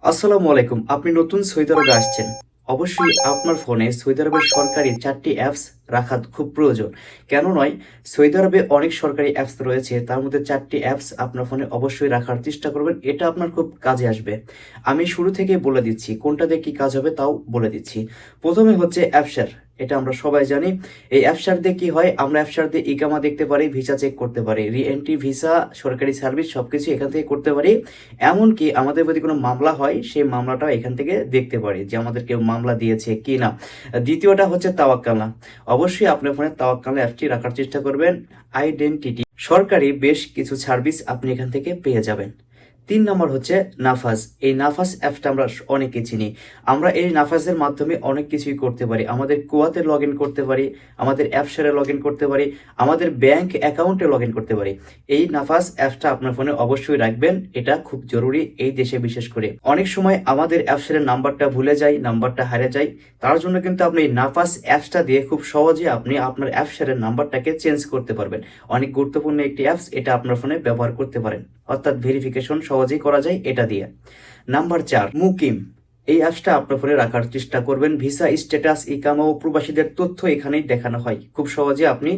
আসসালামু আলাইকুম। আপনি নতুন সৌদি আরবে আসছেন। অবশ্যই আপনার ফোনে সৌদি আরবের সরকারি 4টি অ্যাপস রাখা খুব প্রয়োজন। কেন নয়? সৌদি আরবে অনেক সরকারি অ্যাপস রয়েছে। তার মধ্যে 4টি অ্যাপস আপনার ফোনে অবশ্যই রাখার চেষ্টা করবেন। এটা আপনার খুব কাজে আসবে। আমি শুরু থেকেই বলে দিচ্ছি, কোনটা দিয়ে কি কাজ হবে তাও বলে দিচ্ছি। প্রথমে হচ্ছে অ্যাপসার। এটা আমরা সবাই জানি। এই অ্যাপসার দিয়ে কি হয়? আমরা অ্যাপসার দিয়ে ইকামা দেখতে পারি, ভিসা চেক করতে পারি, রি-এন্ট্রি ভিসা, সরকারি সার্ভিস সবকিছু এখান থেকে করতে পারি। এমনকি আমাদের যদি কোনো মামলা হয় সেই মামলাটাও এখান থেকে দেখতে পারি যে আমাদের কেউ মামলা দিয়েছে কি না। দ্বিতীয়টা হচ্ছে তাওয়াক্কালনা। অবশ্যই আপনার ফোনে তাওয়াক্কালনা অ্যাপটি রাখার চেষ্টা করবেন। আইডেন্টিটি সরকারি বেশ কিছু সার্ভিস আপনি এখান থেকে পেয়ে যাবেন। 3 নম্বর হচ্ছে নাফাজ। এই নাফাজ অ্যাপটা আমরা অনেকে চিনি। আমরা এই নাফাজের মাধ্যমে অনেক কিছুই করতে পারি। আমাদের কুয়াতে লগ ইন করতে পারি, আমাদের অ্যাপসারে লগ ইন করতে পারি, আমাদের ব্যাংক অ্যাকাউন্টে লগ ইন করতে পারি। এই নাফাজ অ্যাপটা আপনার ফোনে অবশ্যই রাখবেন। এটা খুব জরুরি এই দেশে, বিশেষ করে অনেক সময় আমাদের অ্যাপসারের নাম্বারটা ভুলে যাই, নাম্বারটা হারিয়ে যায়। তার জন্য কিন্তু আপনি এই নাফাজ অ্যাপসটা দিয়ে খুব সহজে আপনি আপনার অ্যাপসারের নাম্বারটাকে চেঞ্জ করতে পারবেন। অনেক গুরুত্বপূর্ণ একটি অ্যাপস, এটা আপনার ফোনে ব্যবহার করতে পারেন। অর্থাৎ ভেরিফিকেশন সহজেই করা যায় এটা দিয়ে। নাম্বার 4, মুকিম। এই অ্যাপসটা আপনার ফোনে রাখার চেষ্টা করবেন। ভিসা স্ট্যাটাস, ইকামা ও প্রবাসীদের তথ্য এখানেই দেখানো হয়। খুব সহজে আপনি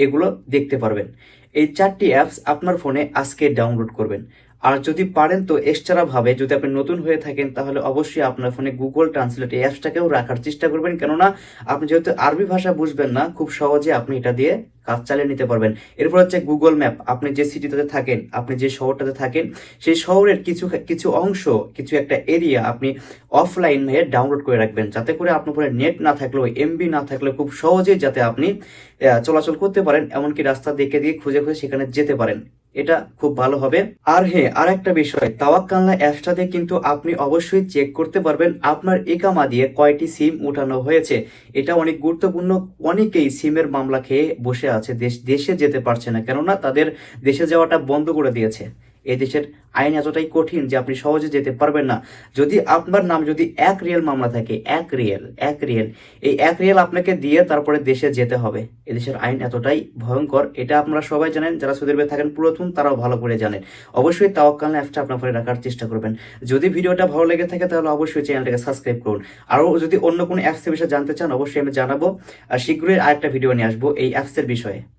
এগুলো দেখতে পারবেন। এই 4টি অ্যাপস আপনার ফোনে আজকে ডাউনলোড করবেন। আর যদি পারেন তো এক্সট্রা ভাবে, যদি আপনি নতুন হয়ে থাকেন তাহলে অবশ্যই আপনার ফোনে গুগল ট্রান্সলেট এই অ্যাপসটাকেও রাখার চেষ্টা করবেন। কেননা আপনি যেহেতু আরবি ভাষা বুঝবেন না, খুব সহজে আপনি এটা দিয়ে কাজ চালিয়ে নিতে পারবেন। এরপর হচ্ছে গুগল ম্যাপ। আপনি যে সিটিতে থাকেন, আপনি যে শহরটাতে থাকেন, সেই শহরের কিছু কিছু অংশ, কিছু একটা এরিয়া আপনি অফলাইন হয়ে ডাউনলোড করে রাখবেন, যাতে করে আপনার ফোনে নেট না থাকলেও, এমবি না থাকলেও খুব সহজেই যাতে আপনি চলাচল করতে পারেন, এমনকি রাস্তা দেখে দিয়ে খুঁজে খুঁজে সেখানে যেতে পারেন। এটা খুব ভালো হবে। আর হ্যাঁ, আর একটা বিষয়, তাওয়াক্কালনা অ্যাপসটাতে কিন্তু আপনি অবশ্যই চেক করতে পারবেন আপনার একামা দিয়ে কয়টি সিম উঠানো হয়েছে। এটা অনেক গুরুত্বপূর্ণ। অনেকেই সিমের মামলা খেয়ে বসে আছে, দেশে যেতে পারছে না, কেননা তাদের দেশে যাওয়াটা বন্ধ করে দিয়েছে। এই দেশের আইন এতটাই কঠিন যে আপনি সহজে যেতে পারবেন না। যদি আপনার নাম যদি 1 রিয়াল মামলা থাকে, 1 রিয়াল, এই 1 রিয়াল আপনাকে দিয়ে তারপরে দেশে যেতে হবে। এদেশের আইন এতটাই ভয়ঙ্কর, এটা আপনারা সবাই জানেন। যারা সৌদি আরবে থাকেন পুরাতন, তারাও ভালো করে জানেন। অবশ্যই তাওয়াক্কালনা অ্যাপটা আপনার ফোনে রাখার চেষ্টা করবেন। যদি ভিডিওটা ভালো লেগে থাকে তাহলে অবশ্যই চ্যানেলটাকে সাবস্ক্রাইব করুন। আরও যদি অন্য কোনো অ্যাপসের বিষয়ে জানতে চান অবশ্যই আমি জানাবো। আর শীঘ্রই আরেকটা ভিডিও নিয়ে আসবো এই অ্যাপসের বিষয়ে।